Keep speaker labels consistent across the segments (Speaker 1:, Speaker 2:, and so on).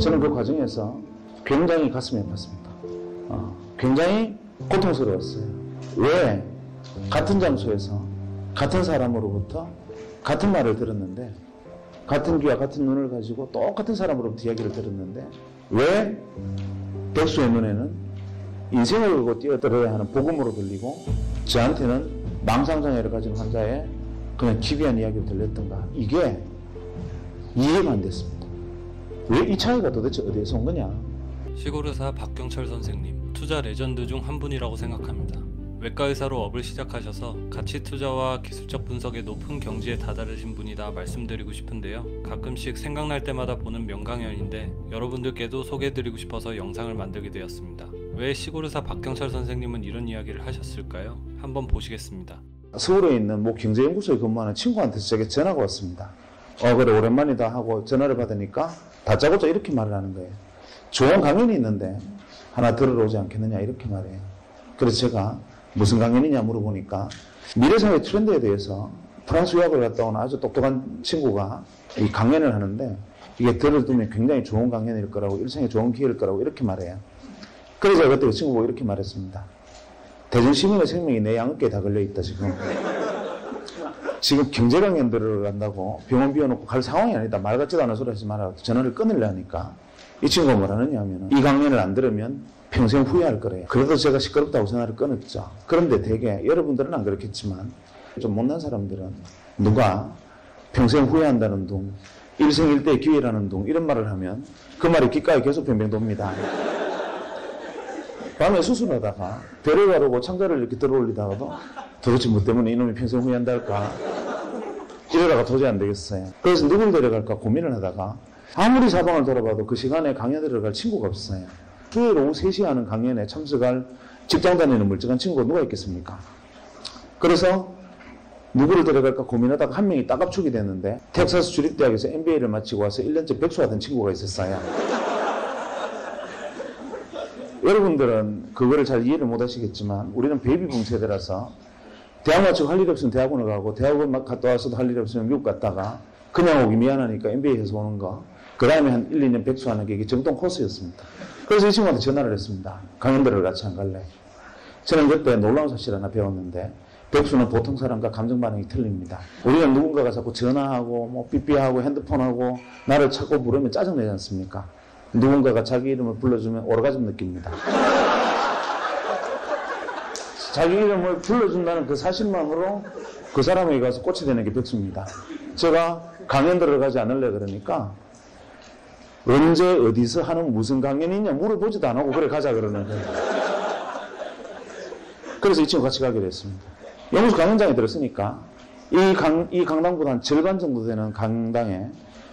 Speaker 1: 저는 그 과정에서 굉장히 가슴이 아팠습니다. 굉장히 고통스러웠어요. 왜? 같은 장소에서 같은 사람으로부터 같은 말을 들었는데, 같은 귀와 같은 눈을 가지고 똑같은 사람으로부터 이야기를 들었는데, 왜 백수의 눈에는 인생을 걸고 뛰어들어야 하는 복음으로 들리고 저한테는 망상장애를 가진 환자의 그냥 기괴한 이야기로 들렸던가. 이게 이해가 안 됐습니다. 왜 이 차이가 도대체 어디에서 온 거냐.
Speaker 2: 시골의사 박경철 선생님, 투자 레전드 중 한 분이라고 생각합니다. 외과의사로 업을 시작하셔서 가치 투자와 기술적 분석의 높은 경지에 다다르신 분이다 말씀드리고 싶은데요. 가끔씩 생각날 때마다 보는 명강연인데 여러분들께도 소개해드리고 싶어서 영상을 만들게 되었습니다. 왜 시골의사 박경철 선생님은 이런 이야기를 하셨을까요? 한번 보시겠습니다.
Speaker 1: 서울에 있는 모 경제연구소에 근무하는 친구한테 제게 전화가 왔습니다. 그래 오랜만이다 하고 전화를 받으니까 다짜고짜 이렇게 말을 하는 거예요. 좋은 강연이 있는데 하나 들으러 오지 않겠느냐 이렇게 말해요. 그래서 제가 무슨 강연이냐 물어보니까 미래사회 트렌드에 대해서 프랑스 유학을 갔다 온 아주 똑똑한 친구가 이 강연을 하는데 이게 들어두면 굉장히 좋은 강연일 거라고, 일생에 좋은 기회일 거라고 이렇게 말해요. 그래서 제가 그때 그 친구 보고 이렇게 말했습니다. 대중시민의 생명이 내 양어깨에 다 걸려있다 지금. 지금 경제 강연 들어간다고 병원 비워놓고 갈 상황이 아니다. 말 같지도 않은 소리 하지 마라. 전화를 끊으려 하니까 이 친구가 뭐라느냐 하면 이 강연을 안 들으면 평생 후회할 거래요. 그래도 제가 시끄럽다고 전화를 끊었죠. 그런데 되게 여러분들은 안 그렇겠지만 좀 못난 사람들은 누가 평생 후회한다는 둥, 일생일대의 기회라는 둥 이런 말을 하면 그 말이 귓가에 계속 뱅뱅 돕니다. 밤에 수술하다가 별을 가르고 창자를 이렇게 들어올리다가도 도대체 뭐 때문에 이놈이 평생 후회한다 할까 이러다가 도저히 안 되겠어요. 그래서 누굴 데려갈까 고민을 하다가 아무리 사방을 돌아봐도 그 시간에 강연을 갈 친구가 없어요. 수요일 오후 3시에 하는 강연에 참석할 직장 다니는 멀쩡한 친구가 누가 있겠습니까? 그래서 누구를 데려갈까 고민하다가 한 명이 딱 압축이 됐는데 텍사스 주립대학에서 MBA를 마치고 와서 1년째 백수하던 친구가 있었어요. 여러분들은 그거를 잘 이해를 못 하시겠지만 우리는 베이비붐 세대라서 대학 마치고 할 일 없으면 대학원을 가고 대학원 막 갔다 와서도 할 일 없으면 미국 갔다가 그냥 오기 미안하니까 MBA 해서 오는 거, 그 다음에 한 1, 2년 백수하는 게 이게 정통 코스였습니다. 그래서 이 친구한테 전화를 했습니다. 강연 들으러 같이 안 갈래? 저는 그때 놀라운 사실 하나 배웠는데 백수는 보통 사람과 감정 반응이 틀립니다. 우리가 누군가가 자꾸 전화하고 뭐 삐삐하고 핸드폰하고 나를 찾고 부르면 짜증내지 않습니까? 누군가가 자기 이름을 불러주면 오르가즘 느낍니다. 자기 이름을 불러준다는 그 사실만으로 그 사람에게 가서 꽃이 되는 게 백수입니다. 제가 강연 들어가지 않을래 그러니까 언제 어디서 하는 무슨 강연이냐 물어보지도 안 하고 그래 가자 그러는 거예요. 그래서 이 친구 같이 가기로 했습니다. 연구소 강연장에 들었으니까 이 강당보다 한 절반 정도 되는 강당에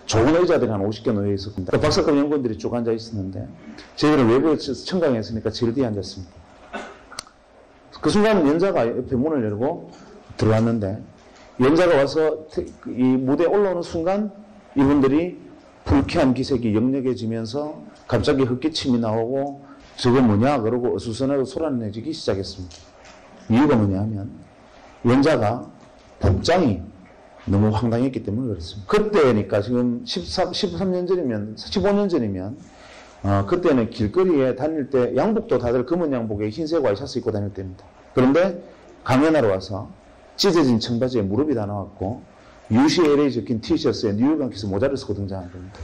Speaker 1: 좋은 의자들이 한 50개 놓여 있었습니다. 박사급 연구원들이 쭉 앉아 있었는데 저희들은 외부에서 청강에 있으니까 제일 뒤에 앉았습니다. 그 순간 연자가 옆에 문을 열고 들어왔는데 연자가 와서 이 무대에 올라오는 순간 이분들이 불쾌한 기색이 역력해지면서 갑자기 헛기침이 나오고 저거 뭐냐 그러고 어수선하고 소란내지기 시작했습니다. 이유가 뭐냐 하면 연자가 복장이 너무 황당했기 때문에 그렇습니다. 그때니까 지금 13년 전이면 15년 전이면 그때는 길거리에 다닐 때 양복도 다들 검은 양복에 흰색 와이셔츠 입고 다닐 때입니다. 그런데 강연하러 와서 찢어진 청바지에 무릎이 다 나왔고 UCLA 적힌 티셔츠에 뉴욕 양키스 모자를 쓰고 등장한 겁니다.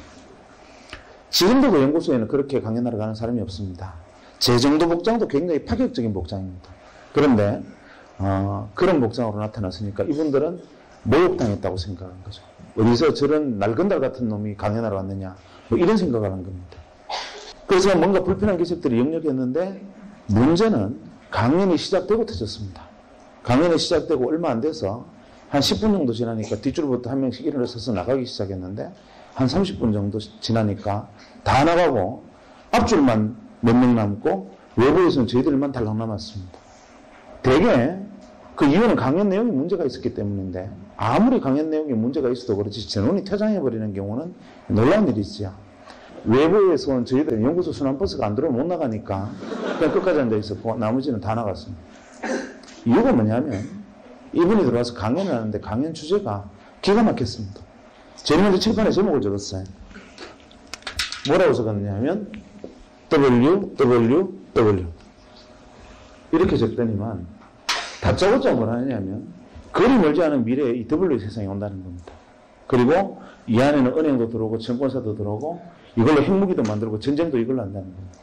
Speaker 1: 지금도 그 연구소에는 그렇게 강연하러 가는 사람이 없습니다. 제 정도 복장도 굉장히 파격적인 복장입니다. 그런데 그런 복장으로 나타났으니까 이분들은 모욕당했다고 생각한 거죠. 어디서 저런 날건달 같은 놈이 강연하러 왔느냐 뭐 이런 생각을 한 겁니다. 그래서 뭔가 불편한 기색들이 역력했는데 문제는 강연이 시작되고 터졌습니다. 강연이 시작되고 얼마 안 돼서 한 10분 정도 지나니까 뒷줄부터 한 명씩 일어서서 나가기 시작했는데 한 30분 정도 지나니까 다 나가고 앞줄만 몇 명 남고 외부에서는 저희들만 달랑 남았습니다. 대개 그 이유는 강연 내용에 문제가 있었기 때문인데 아무리 강연 내용에 문제가 있어도 그렇지 전원이 퇴장해버리는 경우는 놀라운 일이 있죠. 외부에서 온 저희들 연구소 순환버스가 안 들어오면 못 나가니까 그냥 끝까지 앉아있었고 나머지는 다 나갔습니다. 이유가 뭐냐면 이분이 들어와서 강연을 하는데 강연 주제가 기가 막혔습니다. 제일 먼저 칠판에 제목을 적었어요. 뭐라고 적었냐면 WWW 이렇게 적더니만 다짜고짜 뭐라 하냐면 그리 멀지 않은 미래에 이 W 세상이 온다는 겁니다. 그리고 이 안에는 은행도 들어오고 증권사도 들어오고 이걸로 핵무기도 만들고 전쟁도 이걸로 한다는 겁니다.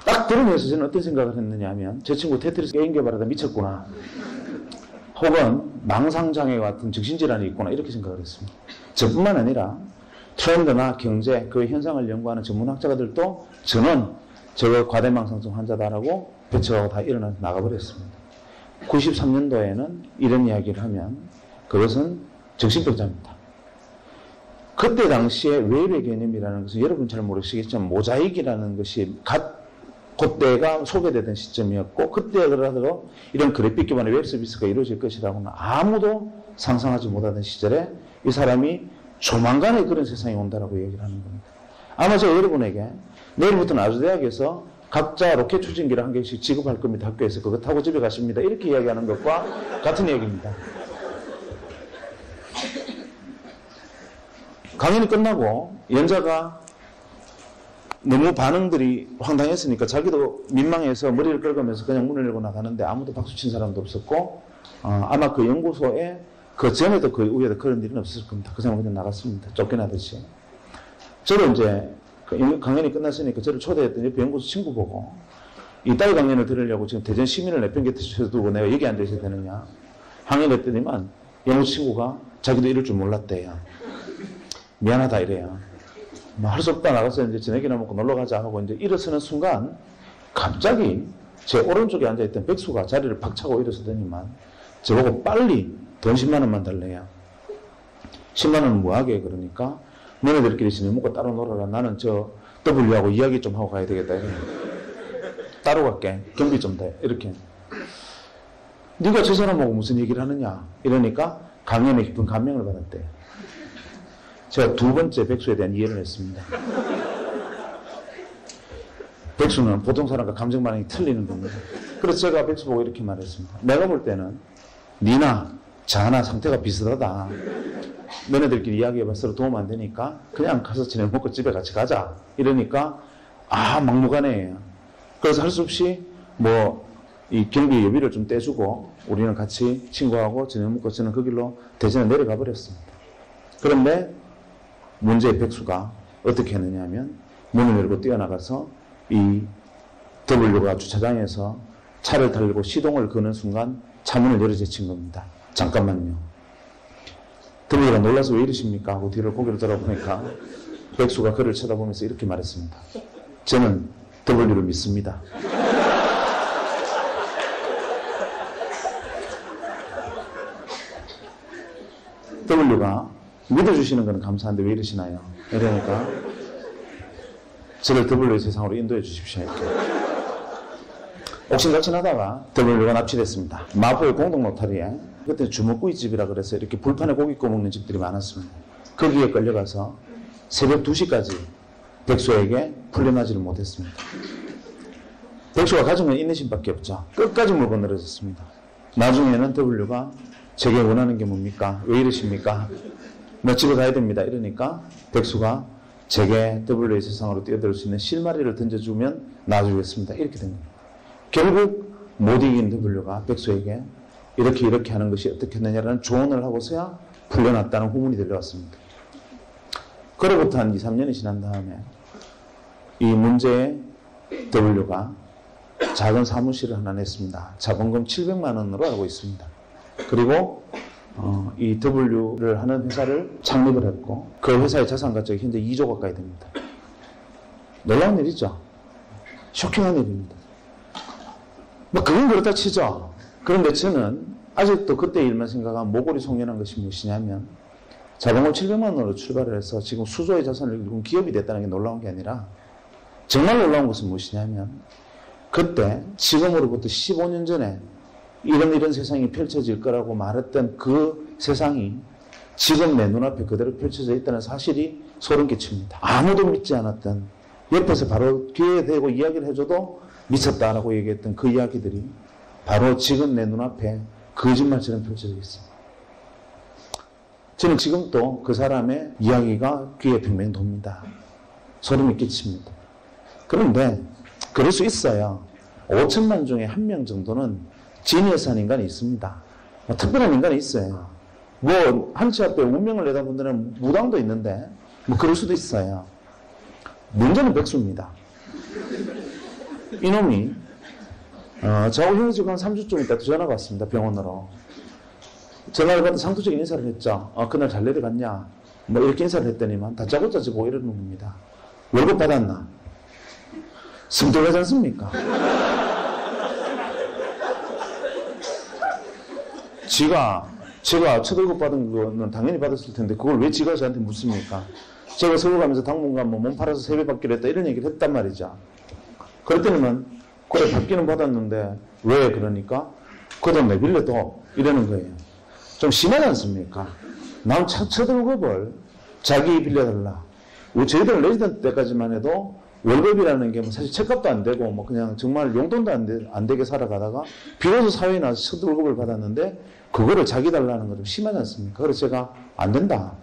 Speaker 1: 딱 들으면서 저는 어떤 생각을 했느냐 하면 저 친구 테트리스 게임 개발하다 미쳤구나. 혹은 망상장애 같은 정신질환이 있구나 이렇게 생각을 했습니다. 저뿐만 아니라 트렌드나 경제, 그 현상을 연구하는 전문학자들도 저는 저거 과대망상증 환자다라고 배척하고 다 일어나서 나가버렸습니다. 93년도에는 이런 이야기를 하면 그것은 정신병자입니다. 그때 당시에 웨이브의 개념이라는 것은 여러분 잘 모르시겠지만 모자익이라는 것이 그때가 소개되던 시점이었고 그때 그러더라도 이런 그래픽 기반의 웹 서비스가 이루어질 것이라고는 아무도 상상하지 못하던 시절에 이 사람이 조만간에 그런 세상이 온다라고 얘기를 하는 겁니다. 아마 제가 여러분에게 내일부터는 아주대학에서 각자 로켓 추진기를 한 개씩 지급할 겁니다. 학교에서 그거 타고 집에 가십니다. 이렇게 이야기하는 것과 같은 얘기입니다. 강연이 끝나고 연자가 너무 반응들이 황당했으니까 자기도 민망해서 머리를 긁으면서 그냥 문을 열고 나가는데 아무도 박수 친 사람도 없었고 아마 그 연구소에 그 전에도 그 위에도 그런 일은 없었을 겁니다. 그 사람은 그냥 나갔습니다. 쫓겨나듯이. 저도 이제 강연이 끝났으니까 저를 초대했던 옆에 연구소 친구 보고 이따위 강연을 들으려고 지금 대전 시민을 내팽개쳐 두고 내가 여기 앉아 있어야 되느냐 항의했더니만 연구소 친구가 자기도 이럴 줄 몰랐대요. 미안하다 이래요. 뭐 할 수 없다 나가서 이제 저녁이나 먹고 놀러 가자 하고 이제 일어서는 순간 갑자기 제 오른쪽에 앉아있던 백수가 자리를 팍 차고 일어서더니만 저보고 빨리 돈 10만 원만 달래요. 10만 원은 뭐하게 그러니까 너네들끼리 저녁 먹고 따로 놀아라. 나는 저 W하고 이야기 좀 하고 가야 되겠다. 이러면. 따로 갈게. 경비 좀 돼. 이렇게. 네가 저 사람하고 무슨 얘기를 하느냐 이러니까 강연에 깊은 감명을 받았대. 제가 두 번째 백수에 대한 이해를 했습니다. 백수는 보통 사람과 감정 반응이 틀리는 겁니다. 그래서 제가 백수 보고 이렇게 말했습니다. 내가 볼 때는 니나 자나 상태가 비슷하다. 너네들끼리 이야기해봐 서로 도움 안 되니까 그냥 가서 저녁 먹고 집에 같이 가자. 이러니까 막무가내예요. 그래서 할 수 없이 이 경비 예비를 좀 떼주고 우리는 같이 친구하고 저녁 먹고 저는 그 길로 대전에 내려가 버렸습니다. 그런데 문제의 백수가 어떻게 했느냐 하면 문을 열고 뛰어나가서 이 W가 주차장에서 차를 달리고 시동을 거는 순간 차문을 열어제친 겁니다. 잠깐만요. W가 놀라서 왜 이러십니까? 하고 뒤를 고개를 돌아보니까 백수가 그를 쳐다보면서 이렇게 말했습니다. 저는 W를 믿습니다. W가 믿어주시는 건 감사한데 왜 이러시나요? 이러니까 저를 W의 세상으로 인도해 주십시오. 이렇게. 옥신각신하다가 W가 납치됐습니다. 마포의 공동 노타리에 그때 주먹구이집이라 그래서 이렇게 불판에 고기 구워 먹는 집들이 많았습니다. 거기에 끌려가서 새벽 2시까지 백수에게 풀려나지를 못했습니다. 백수가 가진 건 인내심밖에 없죠. 끝까지 물고 늘어졌습니다. 나중에는 W가 제게 원하는 게 뭡니까? 왜 이러십니까? 나 집에 가야 됩니다. 이러니까 백수가 제게 W의 세상으로 뛰어들 수 있는 실마리를 던져주면 놔주겠습니다. 이렇게 된 겁니다. 결국 못 이긴 W가 백수에게 이렇게 하는 것이 어떻게 했느냐라는 조언을 하고서야 풀려났다는 후문이 들려왔습니다. 그로부터 한 2, 3년이 지난 다음에 이 문제의 W가 작은 사무실을 하나 냈습니다. 자본금 700만 원으로 알고 있습니다. 그리고 이 W를 하는 회사를 창립을 했고 그 회사의 자산 가치가 현재 2조 가까이 됩니다. 놀라운 일이죠. 쇼킹한 일입니다. 그건 그렇다 치죠. 그런데 저는 아직도 그때 일만 생각하면 모골이 송연한 것이 무엇이냐면 자본금 700만 원으로 출발을 해서 지금 수조의 자산을 이룬 기업이 됐다는 게 놀라운 게 아니라 정말 놀라운 것은 무엇이냐면 그때 지금으로부터 15년 전에 이런 세상이 펼쳐질 거라고 말했던 그 세상이 지금 내 눈앞에 그대로 펼쳐져 있다는 사실이 소름 끼칩니다. 아무도 믿지 않았던 옆에서 바로 귀에 대고 이야기를 해줘도 미쳤다라고 얘기했던 그 이야기들이 바로 지금 내 눈앞에 거짓말처럼 펼쳐져 있습니다. 저는 지금도 그 사람의 이야기가 귀에 팽팽 돕니다. 소름이 끼칩니다. 그런데 그럴 수 있어요. 5천만 중에 1명 정도는 지니어스한 인간이 있습니다. 특별한 인간이 있어요. 뭐 한치 앞에 운명을 내다본 데는 무당도 있는데 뭐 그럴 수도 있어요. 문제는 백수입니다. 이놈이 저하고 헤어지고 한 3주쯤 있다 전화가 왔습니다. 병원으로. 전화를 받아 상투적인 인사를 했죠. 그날 잘 내려갔냐? 뭐 이렇게 인사를 했더니만 다짜고짜 지고 이러는 겁니다. 월급 받았나? 승돌하지 않습니까? 제가 첫 월급 받은 거는 당연히 받았을 텐데 그걸 왜 지가 저한테 묻습니까? 제가 서울 가면서 당분간 뭐 몸 팔아서 세배 받기로 했다 이런 얘기를 했단 말이죠. 그랬더니만 그래 받기는 받았는데 왜 그러니까 그 돈 내 빌려도 이러는 거예요. 좀 심하지 않습니까? 남 첫 월급을 자기 빌려달라. 저희들 레지던트 때까지만 해도 월급이라는 게 뭐 사실 책값도 안 되고 뭐 그냥 정말 용돈도 안 되게 살아가다가 비로소 사회에 나와서 첫 월급을 받았는데 그거를 자기 달라는 거 좀 심하지 않습니까? 그래서 제가 안 된다.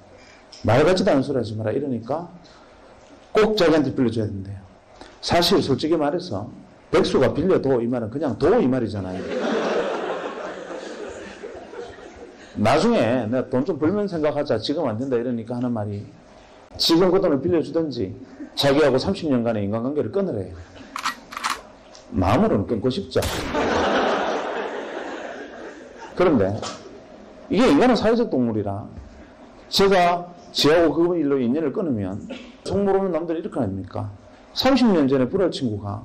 Speaker 1: 말 같지도 않은 소리 하지 마라 이러니까 꼭 자기한테 빌려줘야 된대요. 사실 솔직히 말해서 백수가 빌려도 이 말은 그냥 도 이 말이잖아요. 나중에 내가 돈 좀 벌면 생각하자 지금 안 된다 이러니까 하는 말이 지금 그 돈을 빌려주든지 자기하고 30년간의 인간관계를 끊으래요. 마음으로는 끊고 싶죠. 그런데 이게 인간은 사회적 동물이라 제가 지하고 그 일로 인연을 끊으면 속 모르는 남들이 이렇게 합니까? 30년 전에 불알 친구가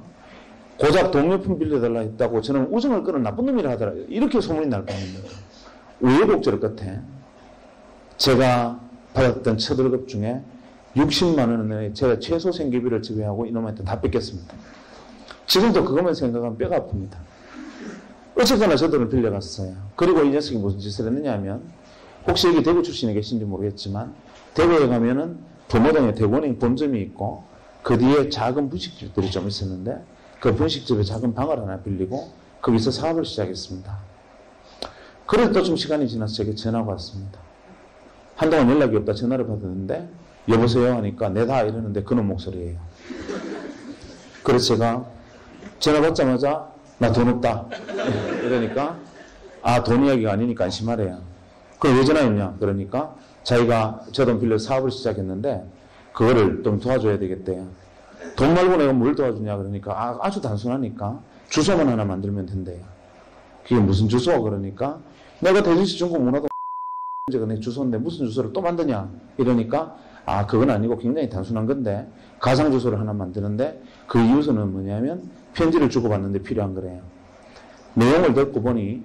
Speaker 1: 고작 동료품 빌려달라 했다고 저는 우정을 끊은 나쁜 놈이라 하더라고요. 이렇게 소문이 날 뻔합니다. 우여곡절 끝에 제가 받았던 첫 월급 중에 60만 원을 제가 최소 생계비를 지배하고 이놈한테 다 뺏겼습니다. 지금도 그것만 생각하면 뼈가 아픕니다. 어쨌거나 저 돈을 빌려갔어요. 그리고 이 녀석이 무슨 짓을 했느냐 하면 혹시 여기 대구 출신에 계신지 모르겠지만 대구에 가면은 도모동에 대구은행 본점이 있고 그 뒤에 작은 분식집들이 좀 있었는데 그 분식집에 작은 방을 하나 빌리고 거기서 사업을 시작했습니다. 그래도 또 좀 시간이 지나서 제게 전화가 왔습니다. 한동안 연락이 없다 전화를 받았는데 여보세요 하니까 내다 이러는데 그놈 목소리예요. 그래서 제가 전화 받자마자 나 돈 없다 이러니까 돈 이야기가 아니니까 안심하래요. 그럼 왜 전화했냐 그러니까 자기가 저 돈 빌려 사업을 시작했는데 그거를 좀 도와줘야 되겠대요. 돈 말고 내가 뭘 도와주냐 그러니까 아주 단순하니까 주소만 하나 만들면 된대요. 그게 무슨 주소 그러니까 내가 대전시 중국 문화동 내 주소인데 무슨 주소를 또 만드냐 이러니까 그건 아니고 굉장히 단순한 건데 가상 주소를 하나 만드는데 그 이유서는 뭐냐면 편지를 주고받는데 필요한 거래요. 내용을 듣고 보니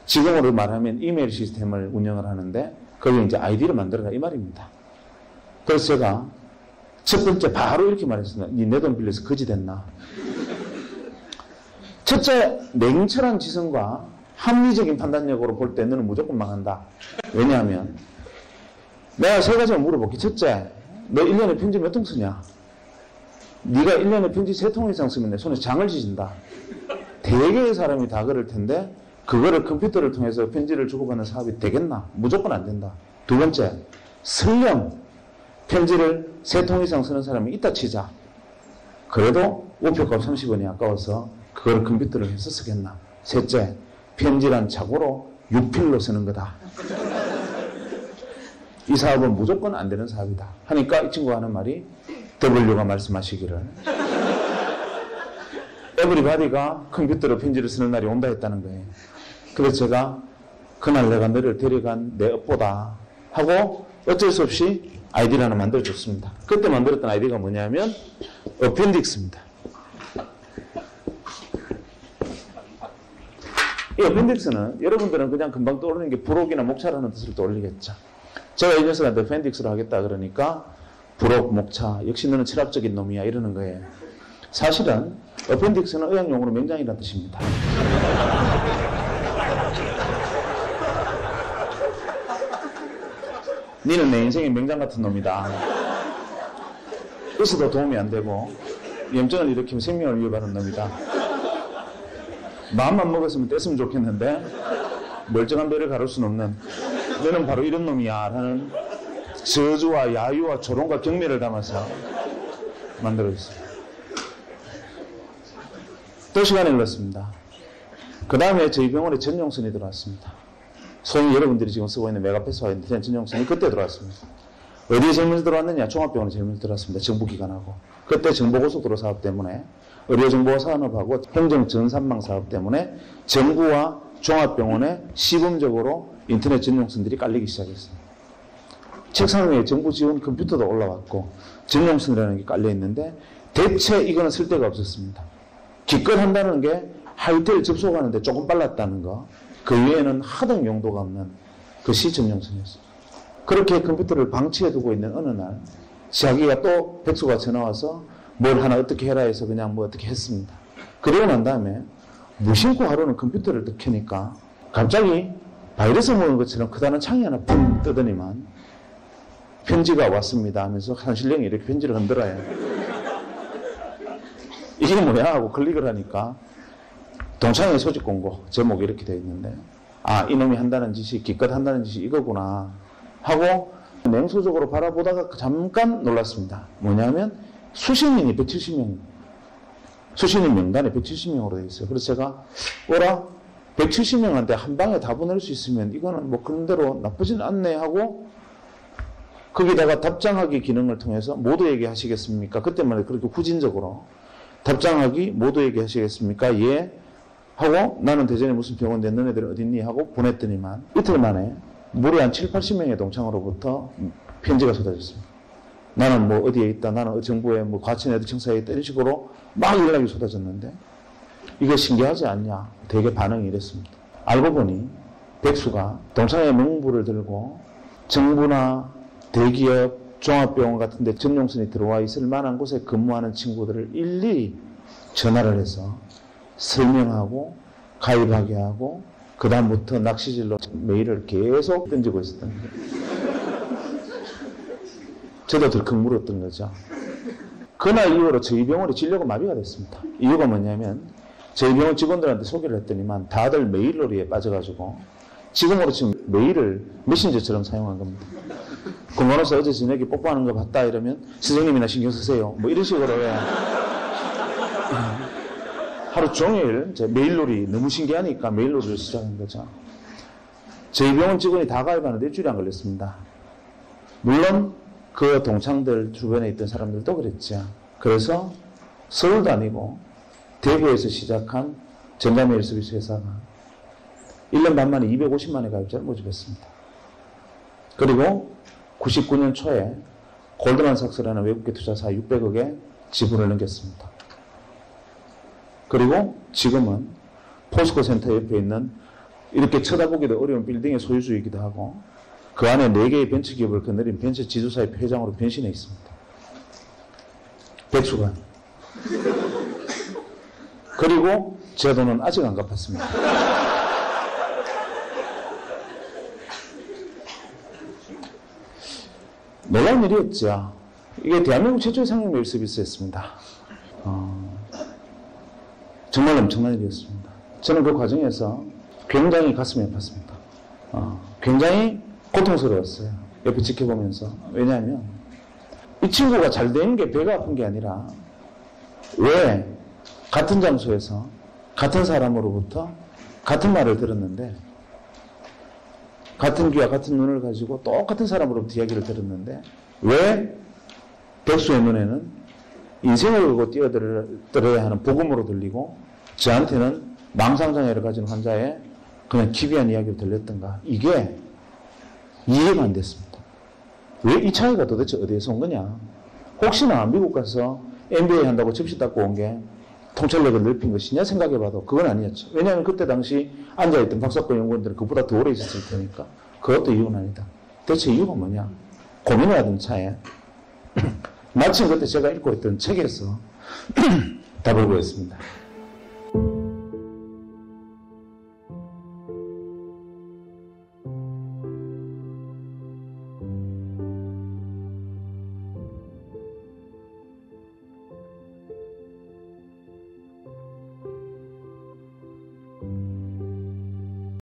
Speaker 1: 지금으로 말하면 이메일 시스템을 운영을 하는데 거기에 이제 아이디를 만들어라 이 말입니다. 그래서 제가 첫 번째 바로 이렇게 말했습니다. 니 내 돈 빌려서 거지 됐나? 첫째 냉철한 지성과 합리적인 판단력으로 볼 때 너는 무조건 망한다. 왜냐하면 내가 세 가지만 물어볼게. 첫째, 너 1년에 편지 몇 통 쓰냐? 네가 1년에 편지 3통 이상 쓰면 내 손에 장을 지진다. 대개의 사람이 다 그럴 텐데 그거를 컴퓨터를 통해서 편지를 주고받는 사업이 되겠나? 무조건 안 된다. 두 번째, 설령 편지를 3통 이상 쓰는 사람이 있다 치자. 그래도 우표값 30원이 아까워서 그걸 컴퓨터를 해서 쓰겠나? 셋째, 편지란 착오로 유필로 쓰는 거다. 이 사업은 무조건 안 되는 사업이다. 하니까 이 친구가 하는 말이 W가 말씀하시기를 에브리바디가 컴퓨터로 편지를 쓰는 날이 온다 했다는 거예요. 그래서 제가 그날 내가 너를 데려간 내 업보다 하고 어쩔 수 없이 아이디를 하나 만들어줬습니다. 그때 만들었던 아이디가 뭐냐면 어펜딕스입니다. 이 어펜딕스는 여러분들은 그냥 금방 떠오르는 게 부록이나 목차라는 뜻을 떠올리겠죠. 제가 이 녀석한테 어펜딕스로 하겠다 그러니까 부록, 목차, 역시 너는 철학적인 놈이야 이러는 거예요. 사실은 어펜딕스는 의학용어로 맹장이라는 뜻입니다. 니는 내 인생의 맹장 같은 놈이다. 있어도 도움이 안 되고 염증을 일으키면 생명을 위협하는 놈이다. 마음만 먹었으면 뗐으면 좋겠는데 멀쩡한 배를 가를 수는 없는 너는 바로 이런 놈이야 라는 저주와 야유와 조롱과 경멸을 담아서 만들어졌습니다. 또 시간이 흘렀습니다. 그 다음에 저희 병원에 전용선이 들어왔습니다. 소위 여러분들이 지금 쓰고 있는 메가패스와 인터넷 전용선이 그때 들어왔습니다. 어디에 제일 먼저 들어왔느냐? 종합병원에 제일 먼저 들어왔습니다. 정부기관하고. 그때 정보고속도로 사업 때문에 의료정보산업하고 행정전산망 사업 때문에 정부와 종합병원에 시범적으로 인터넷 전용선들이 깔리기 시작했어요. 책상 위에 정부 지원 컴퓨터도 올라왔고 전용선이라는 게 깔려 있는데 대체 이거는 쓸 데가 없었습니다. 기껏 한다는 게 하이텔 접속하는데 조금 빨랐다는 거, 그 외에는 하등 용도가 없는 그 시전용선이었어요. 그렇게 컴퓨터를 방치해두고 있는 어느 날 자기가 또 백수가 전화와서 뭘 하나 어떻게 해라 해서 그냥 뭐 어떻게 했습니다. 그러고 난 다음에 무심코 하루는 컴퓨터를 딱 켜니까 갑자기 바이러스 먹은 것처럼 크다는 창이 하나 붕 뜨더니만 편지가 왔습니다 하면서 한실령이 이렇게 편지를 흔들어요. 이게 뭐야 하고 클릭을 하니까 동창회 소집 공고 제목이 이렇게 되어 있는데 아 이놈이 한다는 짓이 기껏 한다는 짓이 이거구나 하고 냉소적으로 바라보다가 잠깐 놀랐습니다. 뭐냐면 수신인이 170명 수신인 명단에 170명으로 되어 있어요. 그래서 제가 어라 170명한테 한 방에 다 보낼 수 있으면 이거는 뭐 그런 대로 나쁘진 않네 하고 거기다가 답장하기 기능을 통해서 모두에게 하시겠습니까? 그때만 그렇게 후진적으로 답장하기 모두에게 하시겠습니까? 예 하고 나는 대전에 무슨 병원인데 너네들 어딨니? 하고 보냈더니만 이틀 만에 무려 한 7, 80명의 동창으로부터 편지가 쏟아졌습니다. 나는 뭐 어디에 있다, 나는 정부에 뭐 과천애들청사에 있다 이런 식으로 막 연락이 쏟아졌는데 이거 신기하지 않냐? 되게 반응이 이랬습니다. 알고 보니 백수가 동창회 명부를 들고 정부나 대기업, 종합병원 같은 데 전용선이 들어와 있을 만한 곳에 근무하는 친구들을 일일이 전화를 해서 설명하고 가입하게 하고 그 다음부터 낚시질로 메일을 계속 던지고 있었던 거예요. 저도 덜컥 물었던 거죠. 그날 이후로 저희 병원의 진료가 마비가 됐습니다. 이유가 뭐냐면 저희 병원 직원들한테 소개를 했더니만 다들 메일놀이에 빠져가지고 지금으로 지금 메일을 메신저처럼 사용한 겁니다. 공간호사 어제 저녁에 뽀뽀하는 거 봤다 이러면 선생님이나 신경 쓰세요. 뭐 이런 식으로 하루 종일 메일놀이 너무 신기하니까 메일놀이를 시작한 거죠. 저희 병원 직원이 다 가입하는데 일주일이 안 걸렸습니다. 물론 그 동창들 주변에 있던 사람들도 그랬죠. 그래서 서울도 아니고 대구에서 시작한 전자메일 서비스 회사가 1년 반 만에 250만의 가입자를 모집했습니다. 그리고 99년 초에 골드만삭스라는 외국계 투자사 600억에 지분을 넘겼습니다. 그리고 지금은 포스코 센터 옆에 있는 이렇게 쳐다보기도 어려운 빌딩의 소유주이기도 하고 그 안에 4개의 벤처기업을 거느린 벤처 지주사의 회장으로 변신해 있습니다. 백수가. 그리고 제 돈은 아직 안 갚았습니다. 놀라운 일이었죠. 이게 대한민국 최초의 상용메일 서비스였습니다. 정말 엄청난 일이었습니다. 저는 그 과정에서 굉장히 가슴이 아팠습니다. 굉장히 고통스러웠어요. 옆에 지켜보면서. 왜냐하면 이 친구가 잘 되는 게 배가 아픈 게 아니라 왜 같은 장소에서 같은 사람으로부터 같은 말을 들었는데 같은 귀와 같은 눈을 가지고 똑같은 사람으로부터 이야기를 들었는데 왜 백수의 눈에는 인생을 걸고 뛰어들어야 하는 복음으로 들리고 저한테는 망상장애를 가진 환자의 그냥 기비한 이야기를 들렸던가. 이게 이해가 안 됐습니다. 왜 이 차이가 도대체 어디에서 온 거냐. 혹시나 미국 가서 MBA 한다고 접시 닦고 온 게 통찰력을 넓힌 것이냐 생각해봐도 그건 아니었죠. 왜냐하면 그때 당시 앉아있던 박사과 연구원들은 그보다 더 오래 있었을 테니까. 그것도 이유는 아니다. 대체 이유가 뭐냐. 고민을 하던 차에 마침 그때 제가 읽고 있던 책에서 답을 구했습니다.